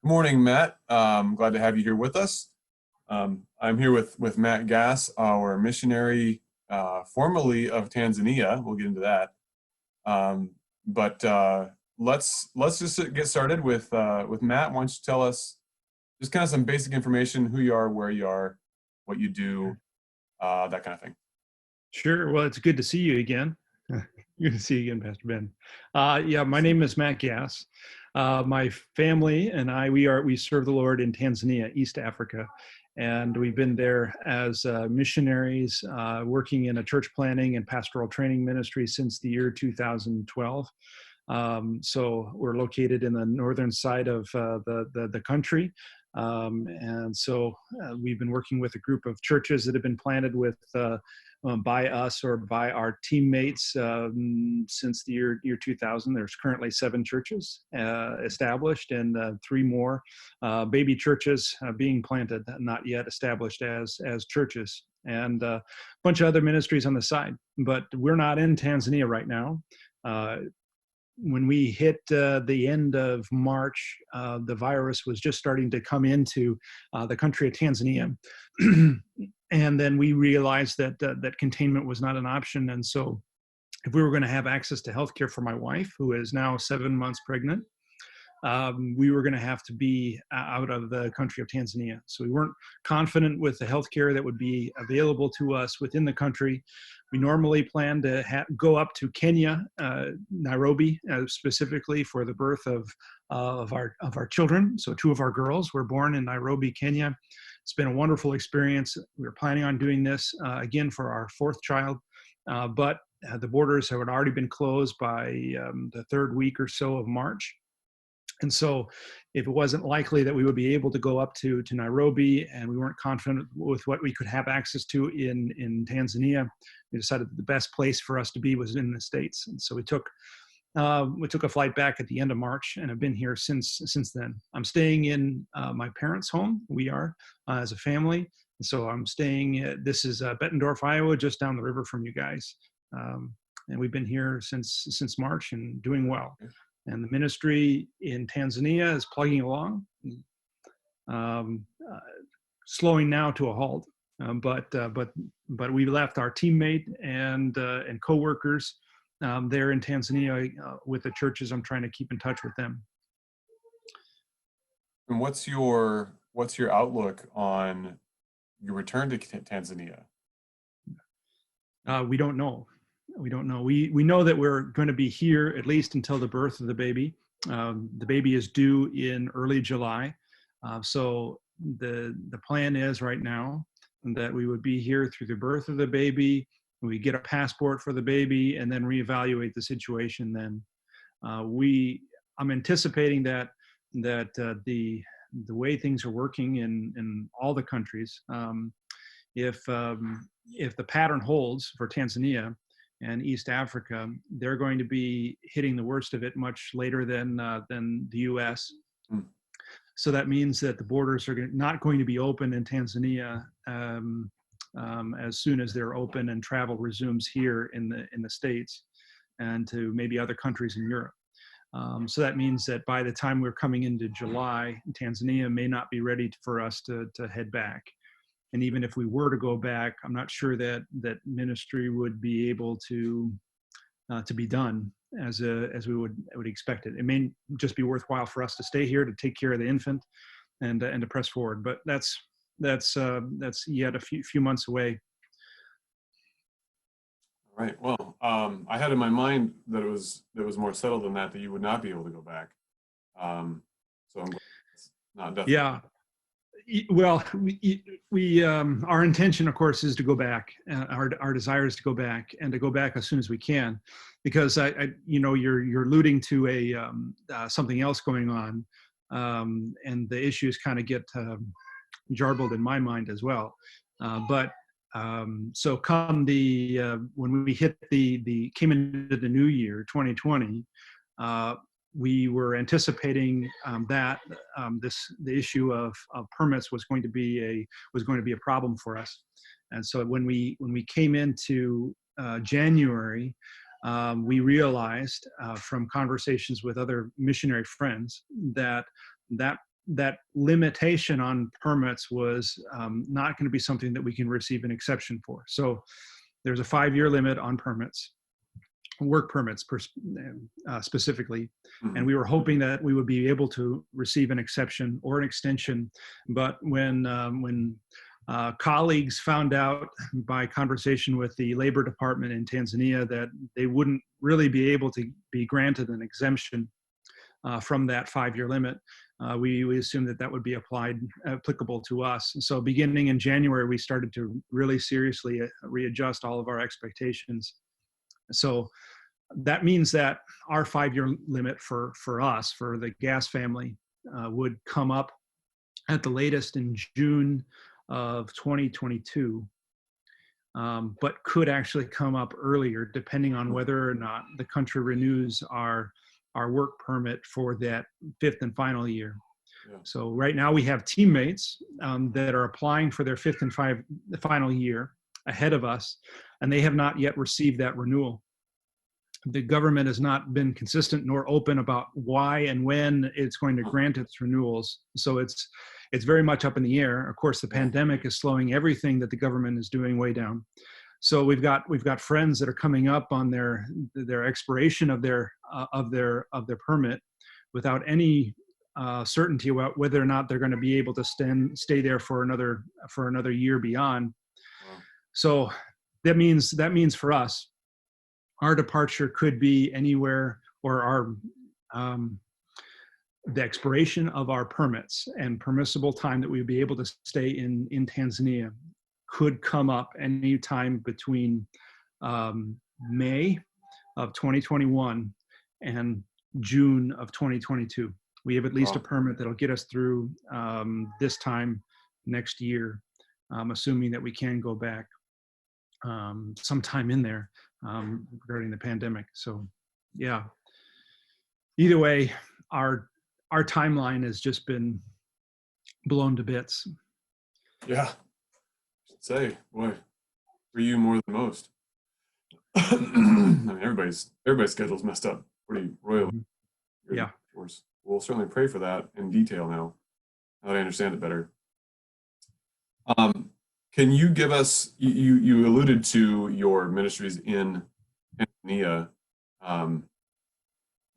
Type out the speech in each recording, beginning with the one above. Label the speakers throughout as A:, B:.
A: Good morning, Matt. Glad to have you here with us. I'm here with Matt Gass, our missionary, formerly of Tanzania. We'll get into that. But let's just get started with Matt. Why don't you tell us just kind of some basic information: who you are, where you are, what you do, that kind of thing.
B: Sure. Well, it's good to see you again. Good to see you again, Pastor Ben. Yeah, my name is Matt Gass. My family and I, we serve the Lord in Tanzania, East Africa, and we've been there as missionaries, working in a church planning and pastoral training ministry since the year 2012. So we're located in the northern side of the country. And so we've been working with a group of churches that have been planted by us or by our teammates since the year 2000. There's currently 7 churches established and 3 more baby churches being planted, not yet established as churches, and a bunch of other ministries on the side. But we're not in Tanzania right now. When we hit the end of March, the virus was just starting to come into the country of Tanzania. And then we realized that containment was not an option. And so if we were going to have access to healthcare for my wife, who is now 7 months pregnant, we were going to have to be out of the country of Tanzania. So we weren't confident with the healthcare that would be available to us within the country. We normally plan to go up to Kenya, Nairobi, specifically for the birth of our children. So 2 of our girls were born in Nairobi, Kenya. It's been a wonderful experience. We were planning on doing this again for our 4th child, but the borders had already been closed by the 3rd week or so of March. And so if it wasn't likely that we would be able to go up to Nairobi, and we weren't confident with what we could have access to in Tanzania, we decided that the best place for us to be was in the States. And so we took a flight back at the end of March and have been here since then. I'm staying in my parents' home. We are as a family. And so I'm staying, this is Bettendorf, Iowa, just down the river from you guys. And we've been here since March and doing well. And the ministry in Tanzania is plugging along, slowing now to a halt. But we left our teammate and coworkers there in Tanzania with the churches. I'm trying to keep in touch with them.
A: And what's your outlook on your return to Tanzania?
B: We don't know. We don't know. We know that we're going to be here at least until the birth of the baby. The baby is due in early July. So the plan is right now that we would be here through the birth of the baby. We get a passport for the baby and then reevaluate the situation. Then I'm anticipating that the way things are working in all the countries, if the pattern holds for Tanzania and East Africa, they're going to be hitting the worst of it much later than the U.S. Mm. So that means that the borders are not going to be open in Tanzania as soon as they're open and travel resumes here in the States and to maybe other countries in Europe. So that means that by the time we're coming into July, Tanzania may not be ready for us to head back. And even if we were to go back, I'm not sure that ministry would be able to be done as we would expect it. It may just be worthwhile for us to stay here to take care of the infant and to press forward. But that's yet a few months away.
A: Right. Well, I had in my mind that it was more settled than that you would not be able to go back. So I'm glad it's not definitely.
B: Yeah. Well, we our intention, of course, is to go back. Our desire is to go back and to go back as soon as we can, because you're alluding to something else going on, and the issues kind of get jarbled in my mind as well. So come when we hit came into the new year 2020. We were anticipating that the issue of permits was going to be a problem for us, and so when we came into January, we realized from conversations with other missionary friends that that limitation on permits was not going to be something that we can receive an exception for. So there's a 5-year limit on permits, work permits specifically. And we were hoping that we would be able to receive an exception or an extension. But when colleagues found out by conversation with the Labor Department in Tanzania that they wouldn't really be able to be granted an exemption from that 5-year limit, we assumed that that would be applicable to us. And so beginning in January, we started to really seriously readjust all of our expectations. So that means that our 5-year limit for us, for the Gass family, would come up at the latest in June of 2022, but could actually come up earlier depending on whether or not the country renews our work permit for that 5th and final year. Yeah. So right now we have teammates that are applying for their 5th and final year ahead of us, and they have not yet received that renewal. The government has not been consistent nor open about why and when it's going to grant its renewals. So it's very much up in the air. Of course, the pandemic is slowing everything that the government is doing way down. So we've got friends that are coming up on their expiration of their permit without any certainty about whether or not they're going to be able to stay there for another year beyond. Wow. So that means for us, our departure could be anywhere, or the expiration of our permits and permissible time that we would be able to stay in Tanzania could come up any time between May of 2021 and June of 2022. We have at least a permit that'll get us through this time next year, assuming that we can go back sometime in there regarding the pandemic. So yeah, either way, our timeline has just been blown to bits.
A: Yeah, I should say, boy, for you more than most. I mean, everybody's schedule's messed up pretty royally.
B: Yeah,
A: of course. We'll certainly pray for that in detail now that I understand it better. Can you give us, you alluded to your ministries in Tanzania,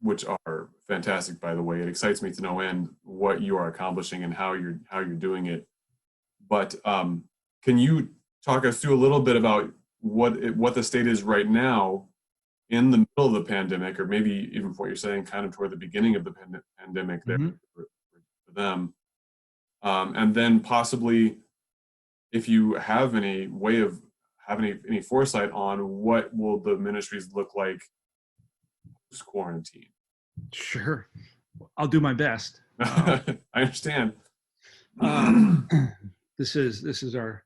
A: which are fantastic, by the way. It excites me to no end what you are accomplishing and how you're doing it. But can you talk us through a little bit about what the state is right now in the middle of the pandemic, or maybe even what you're saying kind of toward the beginning of the pandemic there for them, and then possibly if you have any way of having any foresight on what will the ministries look like post quarantine.
B: Sure, I'll do my best.
A: I understand.
B: This is our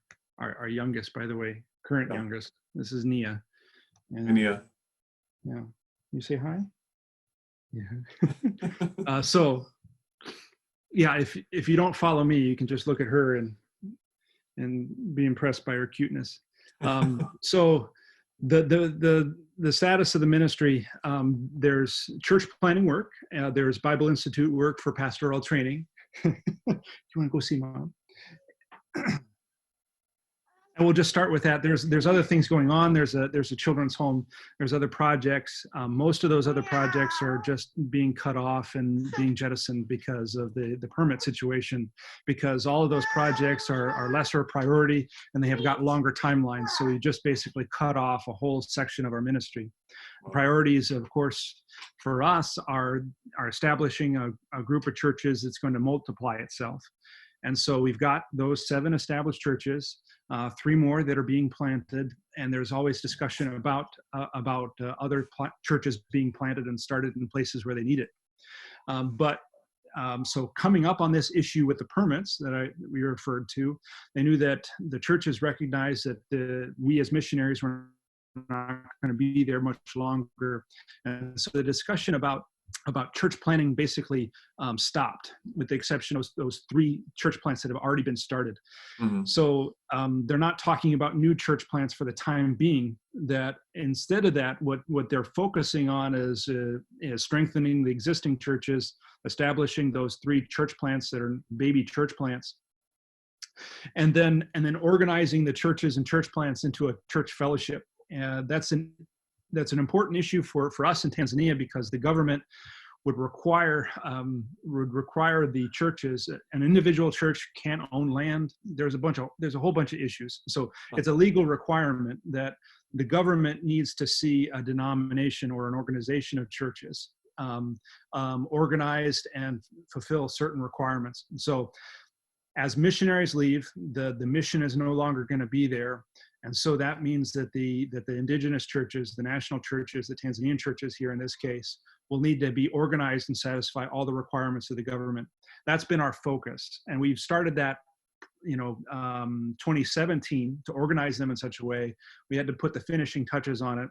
B: youngest, by the way, current youngest. This is Nia.
A: And Nia.
B: Yeah. You say hi? Yeah. So yeah, if you don't follow me, you can just look at her and be impressed by her cuteness. So the status of the ministry, there's church planning work, there's Bible Institute work for pastoral training. Do you want to go see Mom? And we'll just start with that. There's other things going on. There's a children's home. There's other projects. Most of those other projects are just being cut off and being jettisoned because of the permit situation, because all of those projects are lesser priority and they have got longer timelines. So we just basically cut off a whole section of our ministry. Priorities, of course, for us are establishing a group of churches that's going to multiply itself. And so we've got those 7 established churches, 3 more that are being planted, and there's always discussion about other churches being planted and started in places where they need it. So coming up on this issue with the permits that we referred to, they knew that the churches recognized that we as missionaries were not going to be there much longer. And so the discussion about about church planning basically stopped, with the exception of those 3 church plants that have already been started.
A: Hmm.
B: So they're not talking about new church plants for the time being. That instead of that, what they're focusing on is strengthening the existing churches, establishing those 3 church plants that are baby church plants, and then organizing the churches and church plants into a church fellowship. And that's an important issue for us in Tanzania, because the government would require the churches. An individual church can't own land. There's a whole bunch of issues. So it's a legal requirement that the government needs to see a denomination or an organization of churches organized and fulfill certain requirements. So as missionaries leave, the mission is no longer going to be there. And so that means that the indigenous churches, the national churches, the Tanzanian churches here in this case, will need to be organized and satisfy all the requirements of the government. That's been our focus. And we've started that, 2017, to organize them in such a way. We had to put the finishing touches on it.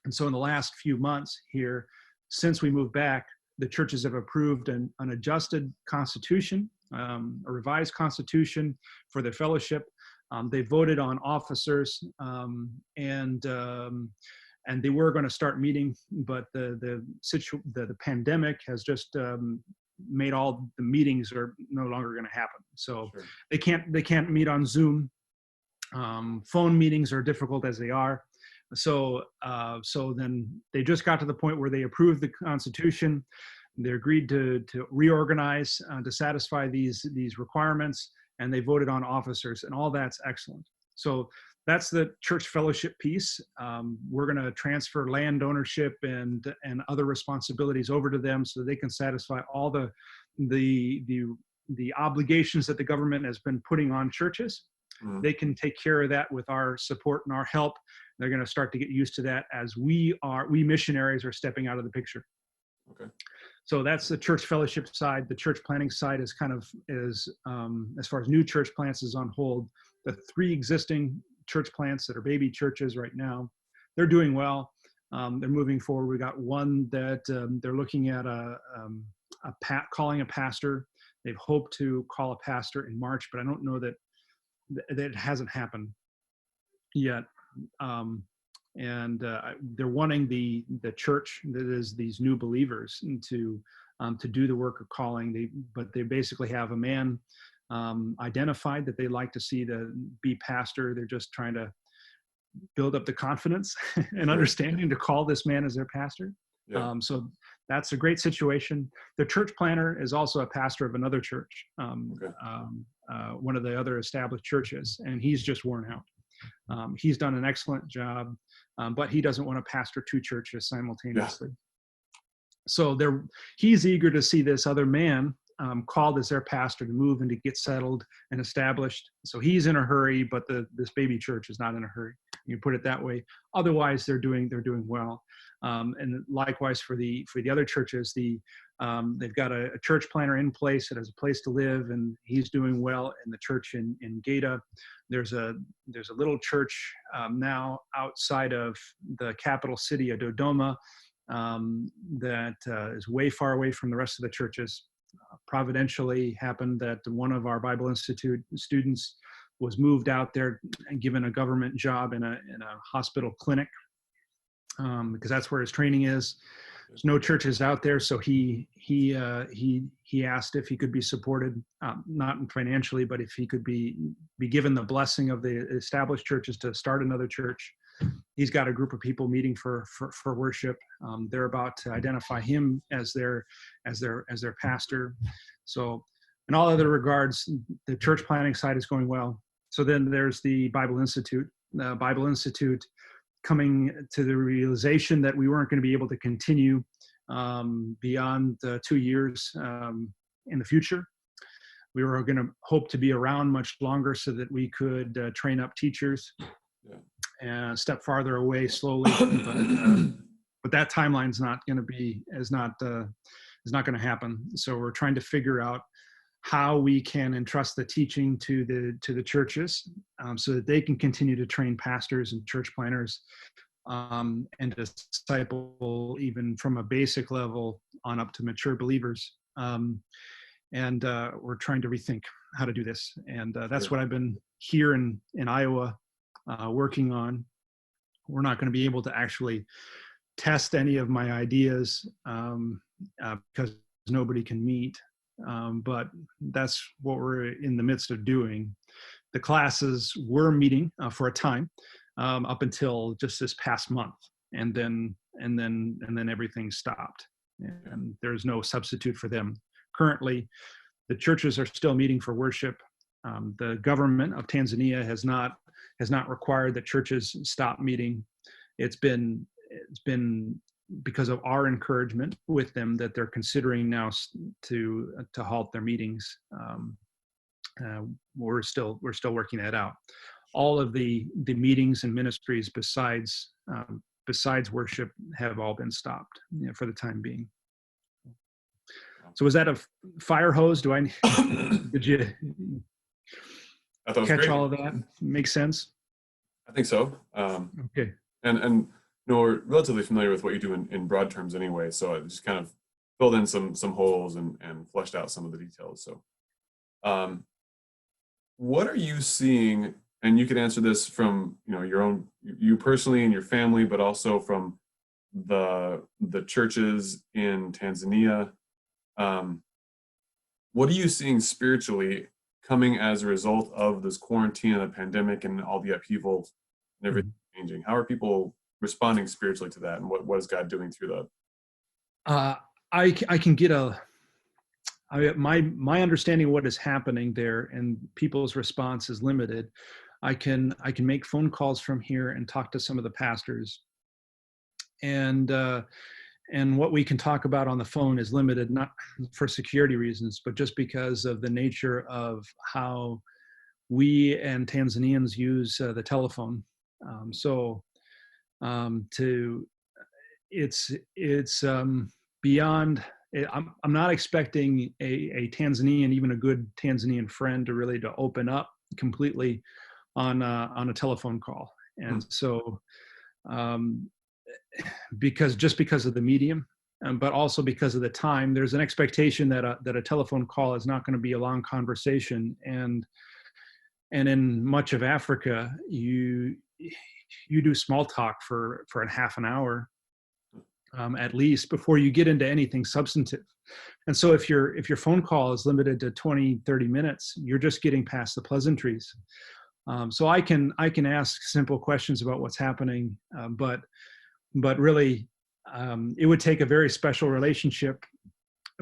B: And so in the last few months here, since we moved back, the churches have approved an adjusted constitution, a revised constitution for their fellowship. They voted on officers, and they were going to start meeting, but the pandemic has just made all the meetings are no longer going to happen. So
A: Sure.
B: they can't meet on Zoom. Phone meetings are difficult as they are. So then they just got to the point where they approved the Constitution. They agreed to reorganize to satisfy these requirements, and they voted on officers, and all that's excellent. So that's the church fellowship piece. We're going to transfer land ownership and other responsibilities over to them, so they can satisfy all the obligations that the government has been putting on churches. Mm-hmm. They can take care of that with our support and our help. They're going to start to get used to that as we missionaries are stepping out of the picture.
A: Okay.
B: So that's the church fellowship side. The church planning side is as far as new church plants, is on hold. The 3 existing church plants that are baby churches right now, they're doing well. They're moving forward. We got one that they're looking at calling a pastor. They've hoped to call a pastor in March, but I don't know that it hasn't happened yet. They're wanting the church that is these new believers to do the work of calling. But they basically have a man identified that they like to see be pastor. They're just trying to build up the confidence and understanding to call this man as their pastor. Yeah. So that's a great situation. The church planner is also a pastor of another church, one of the other established churches, and he's just worn out. He's done an excellent job, but he doesn't want to pastor 2 churches simultaneously. Yeah. So he's eager to see this other man called as their pastor to move and to get settled and established. So he's in a hurry, but this baby church is not in a hurry. You put it that way. Otherwise, they're doing well. And likewise for the other churches, they've got a church planner in place that has a place to live, and he's doing well. In the church in Gaeta, there's a little church now outside of the capital city of Dodoma that is way far away from the rest of the churches. Providentially happened that one of our Bible Institute students was moved out there and given a government job in a hospital clinic, because that's where his training is. There's no churches out there, so he asked if he could be supported, not financially, but if he could be given the blessing of the established churches to start another church. He's got a group of people meeting for worship. They're about to identify him as their pastor. So, in all other regards, the church planning side is going well. So then there's the Bible Institute. The Bible Institute coming to the realization that we weren't going to be able to continue beyond 2 years in the future. We were going to hope to be around much longer so that we could train up teachers. Yeah. And step farther away slowly, but that timeline's not going to happen. So we're trying to figure out how we can entrust the teaching to the churches, so that they can continue to train pastors and church planners, and disciple even from a basic level on up to mature believers. And we're trying to rethink how to do this. And that's what I've been here in Iowa working on. We're not going to be able to actually test any of my ideas because nobody can meet. But that's what we're in the midst of doing. The classes were meeting for a time up until just this past month, and then everything stopped, and there's no substitute for them. Currently, the churches are still meeting for worship. The government of Tanzania has not required that churches stop meeting. It's been because of our encouragement with them that they're considering now to halt their meetings. We're still working that out. All of the meetings and ministries besides worship have all been stopped, for the time being. So was that a fire hose? Did you
A: I thought it was
B: catch
A: great.
B: all of that? Make sense?
A: I think so.
B: Okay.
A: And we're relatively familiar with what you do in broad terms anyway, so I just kind of filled in some holes and fleshed out some of the details. So what are you seeing, and you can answer this from your own, you personally and your family, but also from the churches in Tanzania. What are you seeing spiritually coming as a result of this quarantine and the pandemic and all the upheaval and everything changing? How are people responding spiritually to that, and what is God doing through that?
B: I can get my understanding of what is happening there, and people's response is limited. I can make phone calls from here and talk to some of the pastors, and what we can talk about on the phone is limited, not for security reasons, but just because of the nature of how we and Tanzanians use the telephone. It's beyond. I'm not expecting a Tanzanian, even a good Tanzanian friend, to open up completely on a telephone call, and so. Because of the medium, but also because of the time, there's an expectation that a telephone call is not going to be a long conversation, and in much of Africa, you do small talk for a half an hour at least before you get into anything substantive. And so if your phone call is limited to 20-30 minutes, you're just getting past the pleasantries. So I can ask simple questions about what's happening, but really, it would take a very special relationship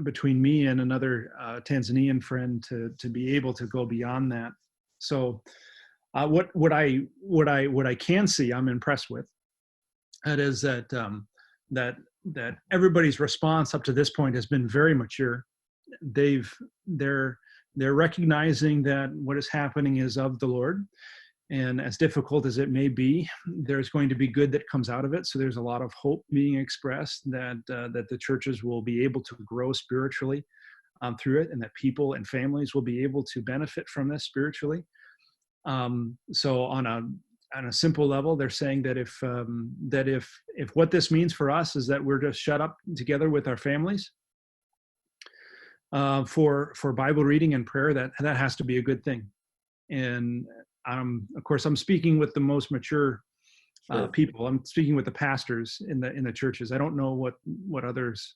B: between me and another Tanzanian friend to be able to go beyond that. So, what I can see, I'm impressed with. That is that everybody's response up to this point has been very mature. They're recognizing that what is happening is of the Lord. And as difficult as it may be, there's going to be good that comes out of it. So there's a lot of hope being expressed that the churches will be able to grow spiritually through it, and that people and families will be able to benefit from this spiritually. So on a simple level, they're saying that if what this means for us is that we're just shut up together with our families for Bible reading and prayer, that has to be a good thing. And of course, I'm speaking with the most mature people. I'm speaking with the pastors in the churches. I don't know what others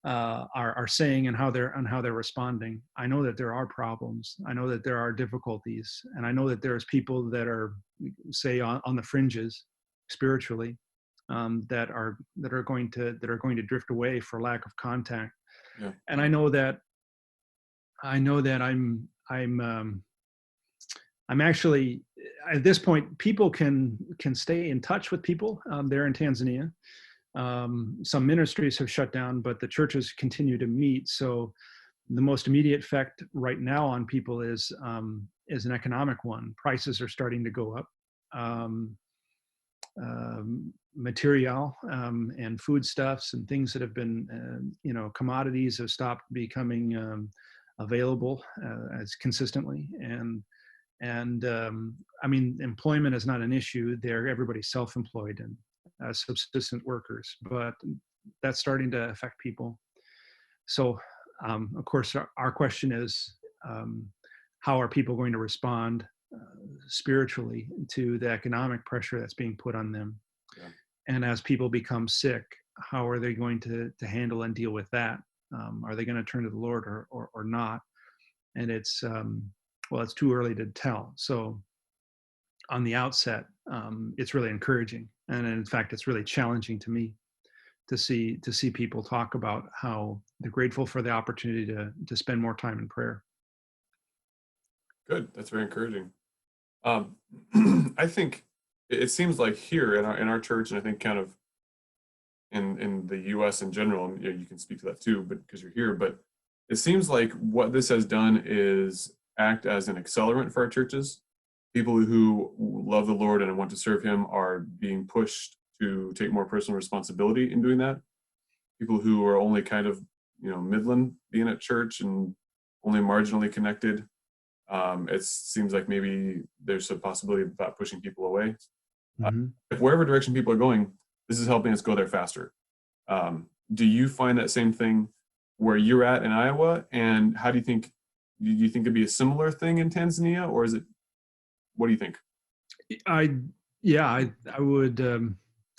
B: are saying and how they're responding. I know that there are problems. I know that there are difficulties, and I know that there's people that are, say, on the fringes spiritually, that are going to drift away for lack of contact.
A: Yeah.
B: And I know that I'm actually, at this point, people can stay in touch with people there in Tanzania. Some ministries have shut down, but the churches continue to meet. So the most immediate effect right now on people is an economic one. Prices are starting to go up. Material and foodstuffs and things that have been, commodities have stopped becoming available as consistently. And I mean, employment is not an issue there. Everybody's self-employed and subsistence workers, but that's starting to affect people. So, of course, our question is, um, how are people going to respond spiritually to the economic pressure that's being put on them?
A: Yeah.
B: And as people become sick, how are they going to handle and deal with that? Are they going to turn to the Lord or not? And it's well, it's too early to tell. So on the outset, it's really encouraging, and in fact, it's really challenging to me to see people talk about how they're grateful for the opportunity to spend more time in prayer.
A: Good. That's very encouraging. Um, I think it seems like here in our church, and I think kind of in the U.S. in general, and you can speak to that too, but because you're here, but it seems like what this has done is act as an accelerant for our churches. People who love the Lord and want to serve Him are being pushed to take more personal responsibility in doing that. People who are only kind of, midland being at church and only marginally connected, it seems like maybe there's a possibility about pushing people away.
B: Mm-hmm.
A: If wherever direction people are going, this is helping us go there faster. Do you find that same thing where you're at in Iowa? And how do you think? Do you think it'd be a similar thing in Tanzania, or is it? What do you think?
B: I yeah, I would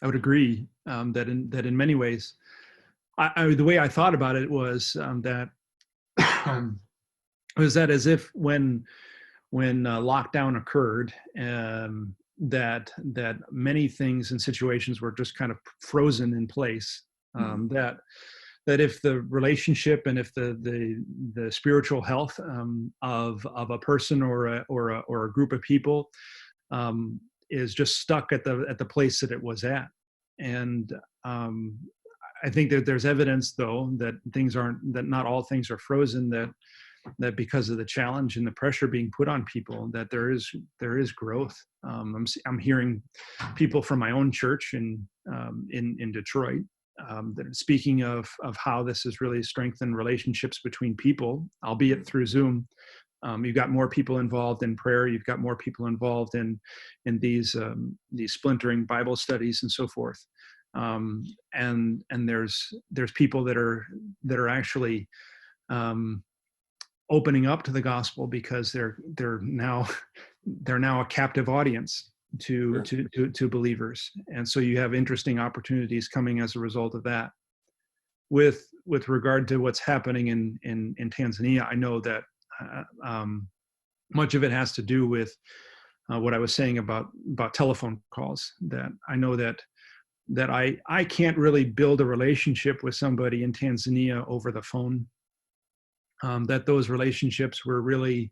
B: agree that in many ways, the way I thought about it was that was that as if when lockdown occurred, that many things and situations were just kind of frozen in place. That if the relationship and if the spiritual health of a person or a group of people is just stuck at the place that it was at. And I think that there's evidence, though, that not all things are frozen, that because of the challenge and the pressure being put on people, that there is growth. I'm hearing people from my own church in Detroit, that are speaking of how this has really strengthened relationships between people, albeit through Zoom. You've got more people involved in prayer. You've got more people involved in these splintering Bible studies and so forth. And there's people that are actually opening up to the gospel because they're now a captive audience to
A: Sure.
B: to believers. And so you have interesting opportunities coming as a result of that. With regard to what's happening in Tanzania, I know that much of it has to do with what I was saying about telephone calls. That I know that I can't really build a relationship with somebody in Tanzania over the phone. That those relationships were really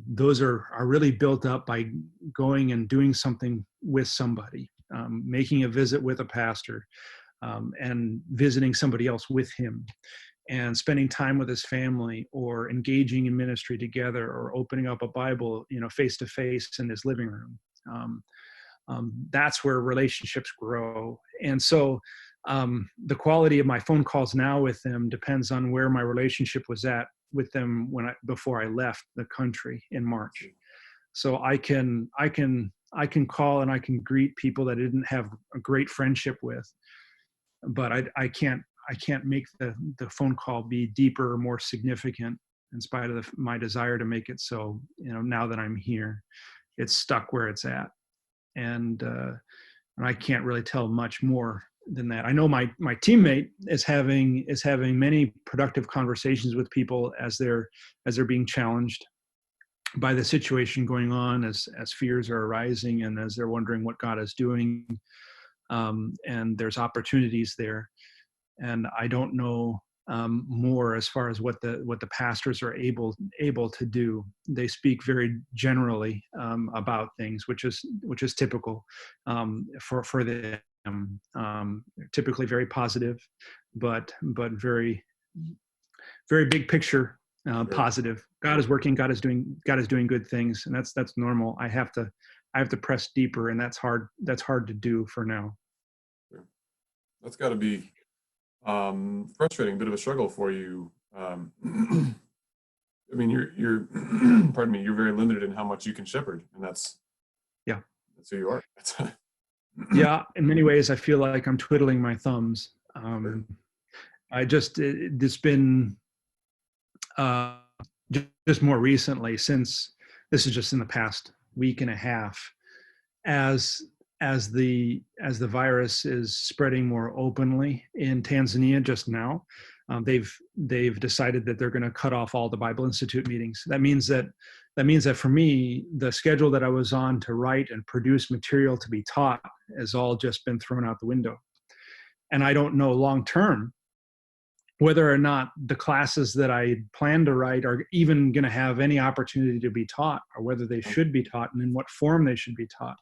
B: those are really built up by going and doing something with somebody, making a visit with a pastor, and visiting somebody else with him, and spending time with his family, or engaging in ministry together, or opening up a Bible, face to face in his living room. That's where relationships grow. And so the quality of my phone calls now with them depends on where my relationship was at with them before I left the country in March. So I can call and I can greet people that I didn't have a great friendship with, but I can't make the phone call be deeper or more significant, in spite of my desire to make it so. Now that I'm here, it's stuck where it's at, and I can't really tell much more than that. I know my teammate is having many productive conversations with people as they're being challenged by the situation going on, as fears are arising, and as they're wondering what God is doing, and there's opportunities there. And I don't know more as far as what the pastors are able to do. They speak very generally about things, which is typical for them. Typically very positive, but very very big picture
A: Sure.
B: positive. God is working. God is doing good things, and that's normal. I have to press deeper, and that's hard to do for now.
A: Sure. That's got to be frustrating, a bit of a struggle for you. I mean, you're pardon me, you're very limited in how much you can shepherd, and that's
B: Yeah.
A: who you are.
B: Yeah, in many ways, I feel like I'm twiddling my thumbs.
A: Sure.
B: It's been uh, just more recently, since this is just in the past week and a half, as the virus is spreading more openly in Tanzania just now. They've decided that they're going to cut off all the Bible Institute meetings. That means that for me, the schedule that I was on to write and produce material to be taught has all just been thrown out the window. And I don't know long term whether or not the classes that I plan to write are even going to have any opportunity to be taught, or whether they should be taught and in what form they should be taught.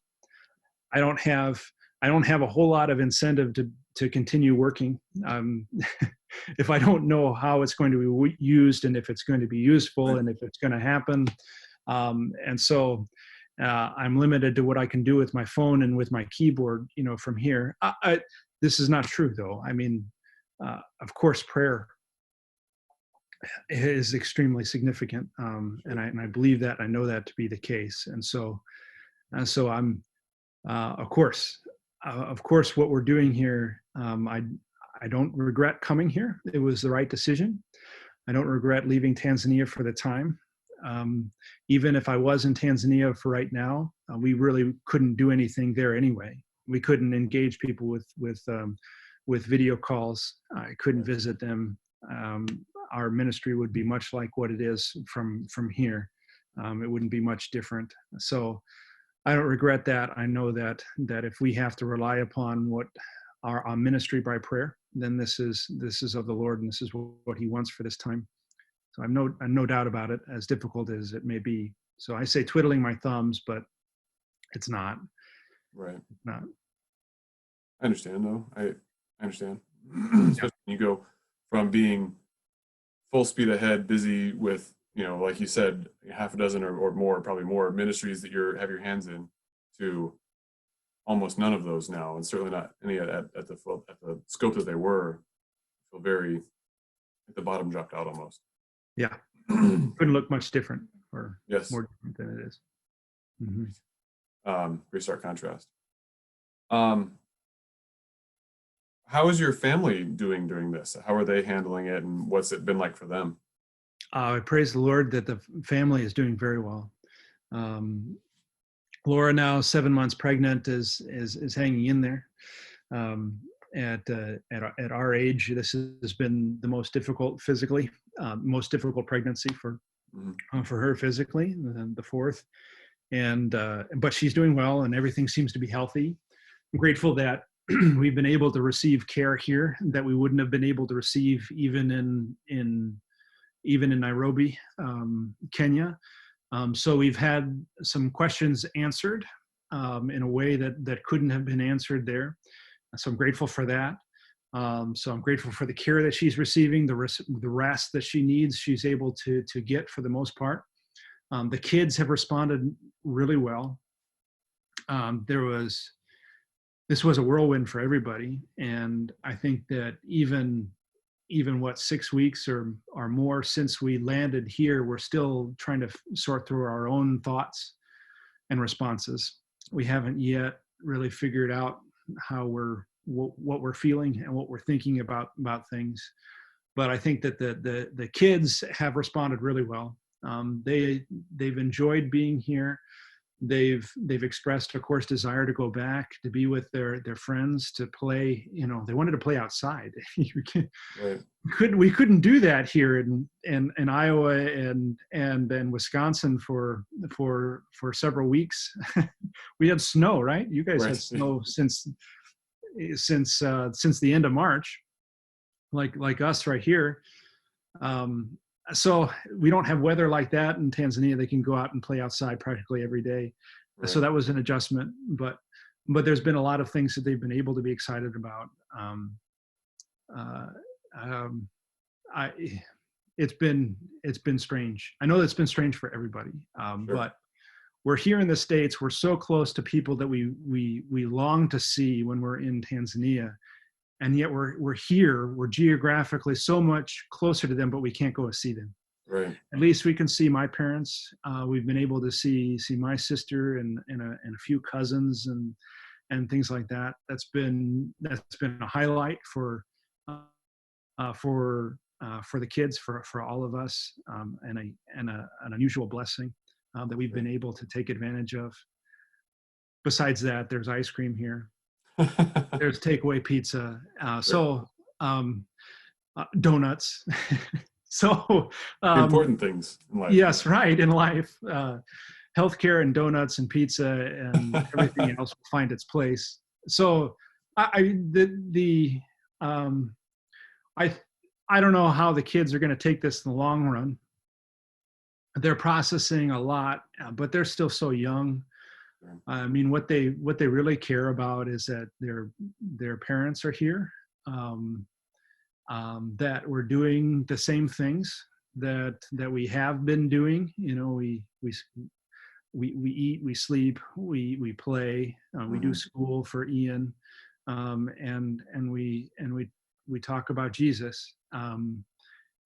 B: I don't have a whole lot of incentive to continue working if I don't know how it's going to be used, and if it's going to be useful, and if it's going to happen. And so I'm limited to what I can do with my phone and with my keyboard, from here. This is not true, though. I mean, of course, prayer is extremely significant, and I believe that. I know that to be the case, and so I'm. Of course, what we're doing here, I don't regret coming here. It was the right decision. I don't regret leaving Tanzania for the time. Even if I was in Tanzania for right now, we really couldn't do anything there anyway. We couldn't engage people with video calls. I couldn't visit them. Our ministry would be much like what it is from here. It wouldn't be much different. So I don't regret that. I know that if we have to rely upon what our ministry by prayer, then this is of the Lord, and this is what He wants for this time. So I'm no doubt about it, as difficult as it may be. So I say twiddling my thumbs, but it's not.
A: Right.
B: It's not.
A: I understand, though. I understand. Especially when you go from being full speed ahead, busy with, like you said, half a dozen or more, probably more ministries that have your hands in, to almost none of those now, and certainly not any at the scope that they were. I feel very at the bottom, dropped out almost.
B: Yeah, couldn't look much different, or
A: yes,
B: more different than it is.
A: Very stark contrast. How is your family doing during this? How are they handling it, and what's it been like for them?
B: I praise the Lord that the family is doing very well. Laura, now 7 months pregnant, is hanging in there. At our age, this has been the most difficult physically, most difficult pregnancy for her physically, the fourth. But she's doing well, and everything seems to be healthy. I'm grateful that we've been able to receive care here that we wouldn't have been able to receive even in Nairobi, Kenya. So we've had some questions answered in a way that couldn't have been answered there. So I'm grateful for that. So I'm grateful for the care that she's receiving, the rest that she needs, she's able to get for the most part. The kids have responded really well. This was a whirlwind for everybody, and I think that even 6 weeks or more since we landed here, we're still trying to sort through our own thoughts and responses. We haven't yet really figured out what we're feeling and what we're thinking about things. But I think that the kids have responded really well. They've enjoyed being here. They've expressed, of course, desire to go back, to be with their friends, to play. They wanted to play outside. We couldn't do that here in Iowa and Wisconsin for several weeks. We had snow, right? You guys had snow since the end of March, like us right here. So we don't have weather like that in Tanzania. They can go out and play outside practically every day. Right. So that was an adjustment, but there's been a lot of things that they've been able to be excited about. It's been strange. I know that's been strange for everybody, but we're here in the States. We're so close to people that we long to see when we're in Tanzania. And yet we're here, we're geographically so much closer to them, but we can't go and see them.
A: Right.
B: At least we can see my parents. We've been able to see my sister and a few cousins and things like that. That's been a highlight for for the kids, for all of us, and an unusual blessing that we've been able to take advantage of. Besides that, there's ice cream here. There's takeaway pizza. Donuts. So
A: important things in life.
B: yes, right, in life. Healthcare and donuts and pizza and everything else will find its place. So I don't know how the kids are going to take this in the long run. They're processing a lot, but they're still so young. I mean, what they really care about is that their parents are here, that we're doing the same things that we have been doing. You know, we eat, we sleep, we play, we do school for Ian, and we talk about Jesus,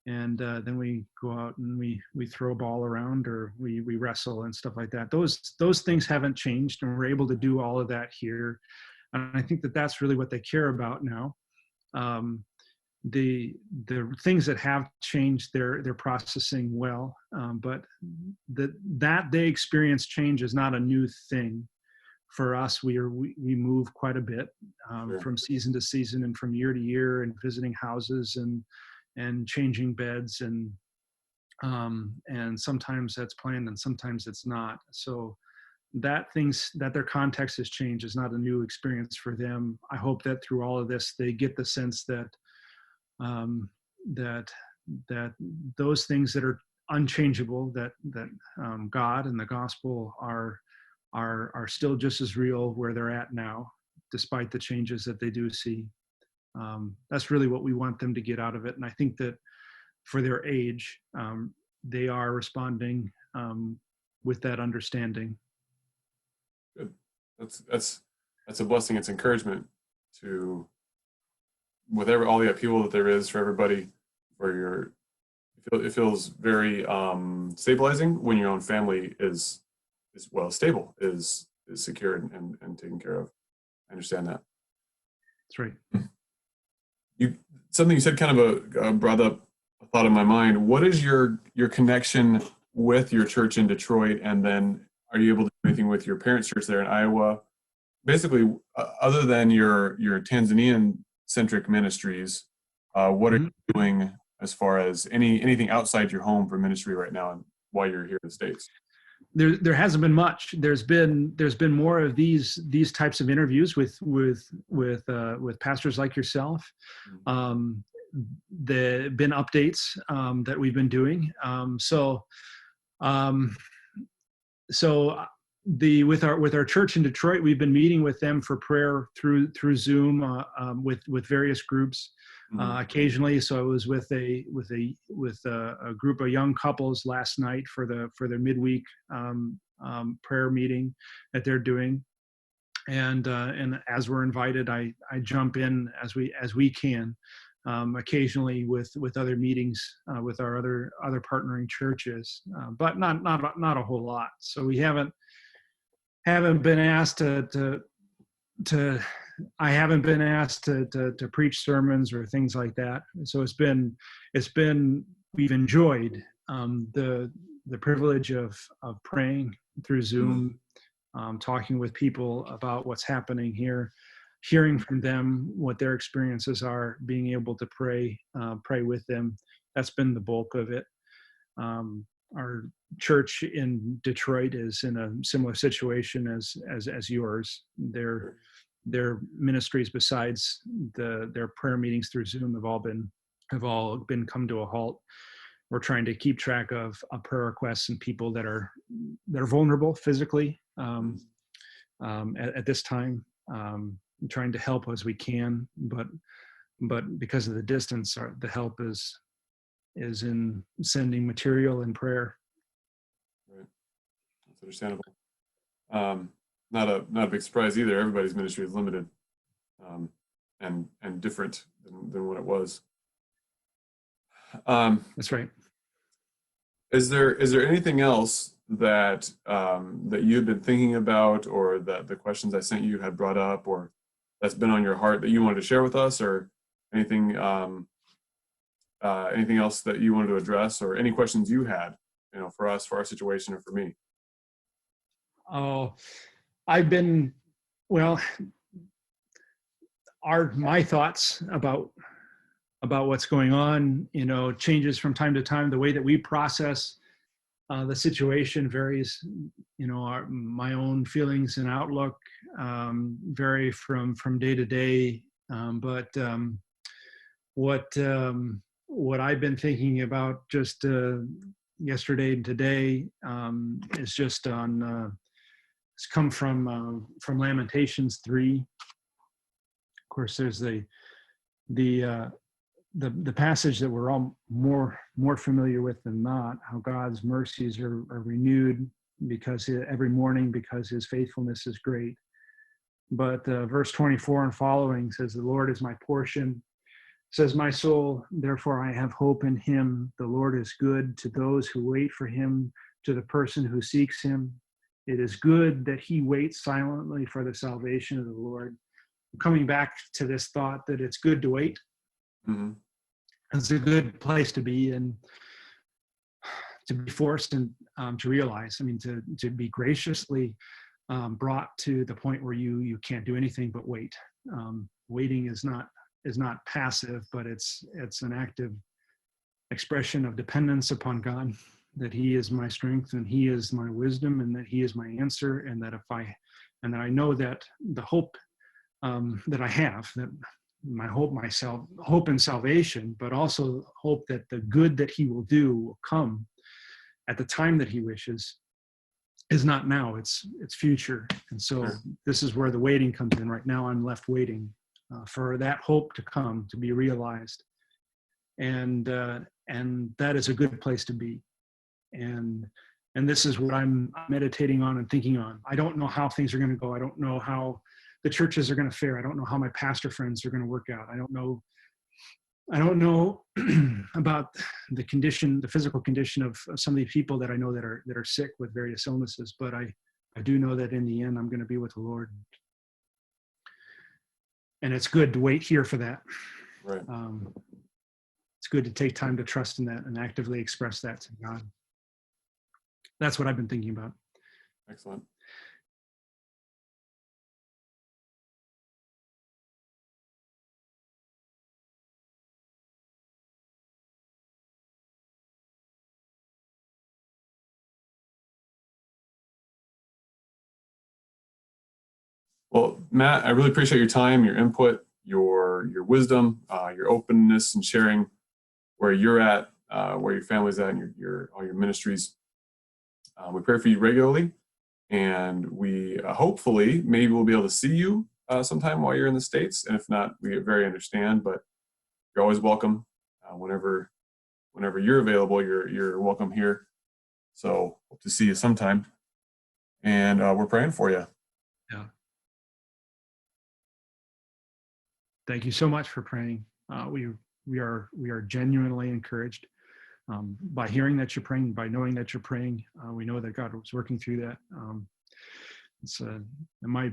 B: and then we go out and we throw a ball around, or we wrestle and stuff like that. Those things haven't changed, and we're able to do all of that here, and I think that that's really what they care about now. The things that have changed, they're processing well, but that they experience change is not a new thing for us. We move quite a bit, from season to season and from year to year, and visiting houses and changing beds, and sometimes that's planned and sometimes it's not. So that their context has changed is not a new experience for them. I hope that through all of this they get the sense that that those things that are unchangeable, that God and the gospel are still just as real where they're at now, despite the changes that they do see. That's really what we want them to get out of it, and I think that for their age, they are responding with that understanding.
A: Good. That's a blessing. It's encouragement to, with all the upheaval that there is for everybody, it feels very stabilizing when your own family is well stable, is secured and taken care of. I understand that.
B: That's right.
A: Something you said kind of brought up a thought in my mind. What is your connection with your church in Detroit, and then are you able to do anything with your parents' church there in Iowa? Basically, other than your Tanzanian centric ministries, what are you doing as far as anything outside your home for ministry right now, and while you're here in the States?
B: There hasn't been much. There's been more of these types of interviews with pastors like yourself. There been updates that we've been doing. With our church in Detroit, we've been meeting with them for prayer through Zoom, with various groups. Occasionally, so I was with a group of young couples last night for their midweek prayer meeting that they're doing, and as we're invited, I jump in as we can. Occasionally with other meetings with our other partnering churches, but not a whole lot. So we haven't been asked to I haven't been asked to preach sermons or things like that. So it's been we've enjoyed the privilege of praying through Zoom, talking with people about what's happening here, hearing from them what their experiences are, being able to pray with them. That's been the bulk of it. Our church in Detroit is in a similar situation as yours. Their ministries, besides their prayer meetings through Zoom, have all been come to a halt. We're trying to keep track of prayer requests and people that are vulnerable physically at this time. Trying to help as we can, but because of the distance, the help is in sending material and prayer.
A: Right, that's understandable. Not a big surprise either. Everybody's ministry is limited, and different than what it was.
B: That's right.
A: Is there anything else that you've been thinking about, or that the questions I sent you had brought up, or that's been on your heart that you wanted to share with us, or anything anything else that you wanted to address, or any questions you had, for us, for our situation, or for me?
B: Oh, I've been, well, my thoughts about what's going on, changes from time to time. The way that we process the situation varies. My own feelings and outlook vary from day to day. But what I've been thinking about just yesterday and today is just on. It's come from Lamentations 3. Of course, there's the passage that we're all more familiar with than not, how God's mercies are renewed every morning, because his faithfulness is great. But verse 24 and following says, the Lord is my portion. Says my soul, therefore I have hope in him. The Lord is good to those who wait for him, to the person who seeks him. It is good that he waits silently for the salvation of the Lord. Coming back to this thought that it's good to wait.
A: Mm-hmm.
B: It's a good place to be, and to be forced and to realize, to be graciously brought to the point where you can't do anything but wait. Waiting is not passive, but it's an active expression of dependence upon God, that he is my strength and he is my wisdom and that he is my answer, and that I know that the hope that I have, that my hope in salvation, but also hope that the good that he will do will come at the time that he wishes, is not now, it's future. And so this is where the waiting comes in. Right now I'm left waiting for that hope to come, to be realized. And that is a good place to be. And this is what I'm meditating on and thinking on. I don't know how things are going to go. I don't know how the churches are going to fare. I don't know how my pastor friends are going to work out. I don't know about the physical condition of some of the people that I know that are sick with various illnesses. But I do know that in the end, I'm going to be with the Lord. And it's good to wait here for that.
A: Right.
B: It's good to take time to trust in that and actively express that to God. That's what I've been thinking about.
A: Excellent. Well, Matt, I really appreciate your time, your input, your wisdom, your openness, and sharing where you're at, where your family's at, and all your ministries. We pray for you regularly, and we hopefully maybe we'll be able to see you sometime while you're in the States. And if not, we very understand. But you're always welcome. Whenever you're available, you're welcome here. So hope to see you sometime. And we're praying for you.
B: Yeah. Thank you so much for praying. We are genuinely encouraged by hearing that you're praying, by knowing that you're praying. We know that God was working through that. And my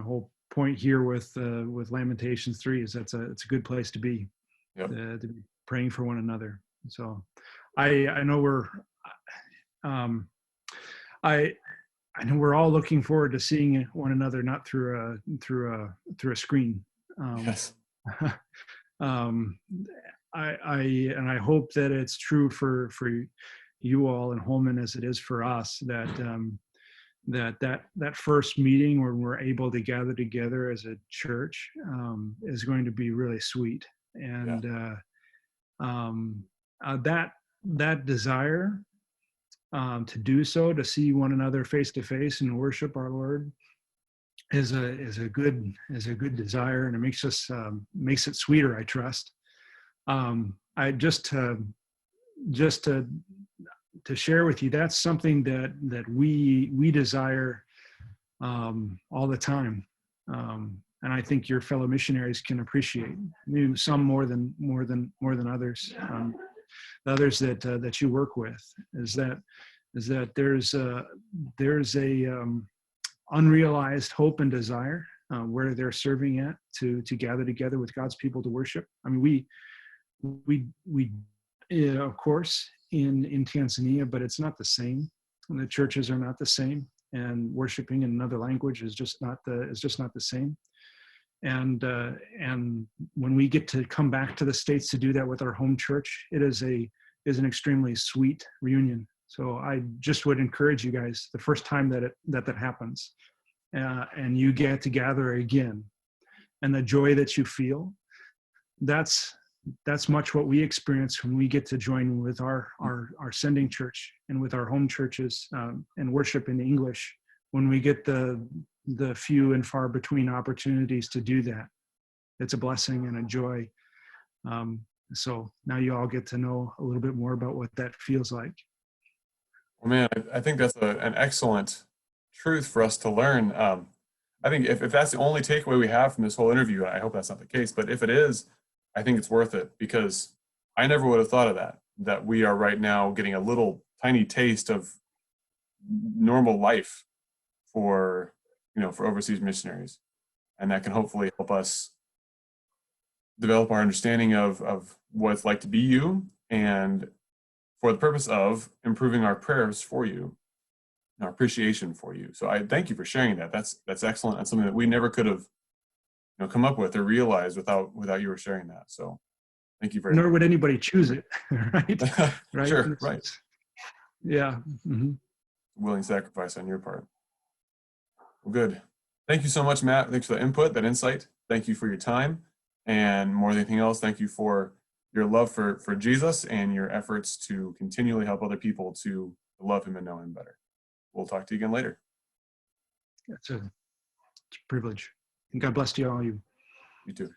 B: whole point here with Lamentations 3 is it's a good place to be,
A: Yep.
B: To be praying for one another. So I know I know we're all looking forward to seeing one another, not through a screen.
A: Yes.
B: I hope that it's true for you all in Holman as it is for us, that first meeting when we're able to gather together as a church is going to be really sweet. And that desire to do so, to see one another face to face and worship our Lord, is a good desire, and it makes it sweeter, I trust. I just to share with you, that's something that we desire all the time, and I think your fellow missionaries can appreciate. Maybe some more than others. The others that you work with is that there's a unrealized hope and desire where they're serving at, to gather together with God's people to worship. we of course in Tanzania, but it's not the same. And the churches are not the same, and worshiping in another language is just not the same. And when we get to come back to the States to do that with our home church, it is an extremely sweet reunion. So I just would encourage you guys, the first time that happens, and you get to gather again, and the joy that you feel, that's much what we experience when we get to join with our sending church and with our home churches, and worship in English, when we get the few and far between opportunities to do that. It's a blessing and a joy. So now you all get to know a little bit more about what that feels like.
A: Well, man, I think that's an excellent truth for us to learn. I think if that's the only takeaway we have from this whole interview, I hope that's not the case, but if it is, I think it's worth it, because I never would have thought of that we are right now getting a little tiny taste of normal life for overseas missionaries. And that can hopefully help us develop our understanding of what it's like to be you, and for the purpose of improving our prayers for you, our appreciation for you. So I thank you for sharing that. That's excellent. That's something that we never could have come up with or realized without you were sharing that. So thank you very
B: Nor
A: much.
B: would anybody choose it, right? Right.
A: Sure, right.
B: Yeah. Mm-hmm.
A: Willing sacrifice on your part. Well, good. Thank you so much, Matt. Thanks for the input, that insight. Thank you for your time. And more than anything else, thank you for your love for Jesus and your efforts to continually help other people to love him and know him better. We'll talk to you again later.
B: It's a privilege. And God bless to all you.
A: You too.